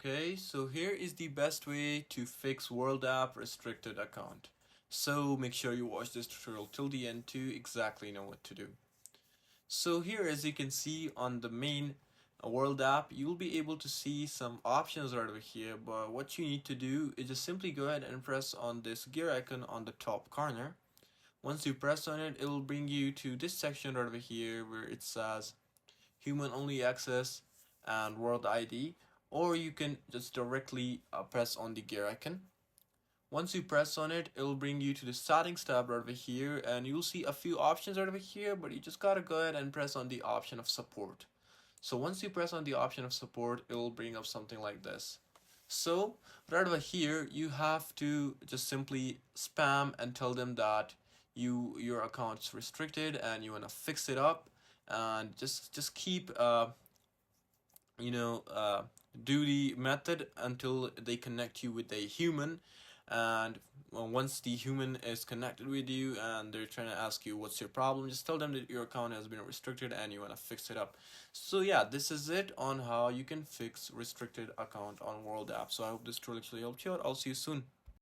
Okay, so here is the best way to fix World App restricted account. So make sure you watch this tutorial till the end to exactly know what to do. So here, as you can see on the main World App, you'll be able to see some options right over here, but what you need to do is just simply go ahead and press on this gear icon on the top corner. Once you press on it, it will bring you to this section right over here where it says human only access and world ID, or you can just directly press on the gear icon. Once you press on it, it will bring you to the settings tab right over here, and you'll see a few options right over here, but you just gotta go ahead and press on the option of support. So once you press on the option of support, it will bring up something like this. So right over here, you have to just simply spam and tell them that your account's restricted and you wanna fix it up, and just keep you know uh, do the method until they connect you with a human. And once the human is connected with you and they're trying to ask you what's your problem, just tell them that your account has been restricted and you want to fix it up. So yeah, this is it on how you can fix restricted account on World App. So I hope this tool actually helped you out. I'll see you soon.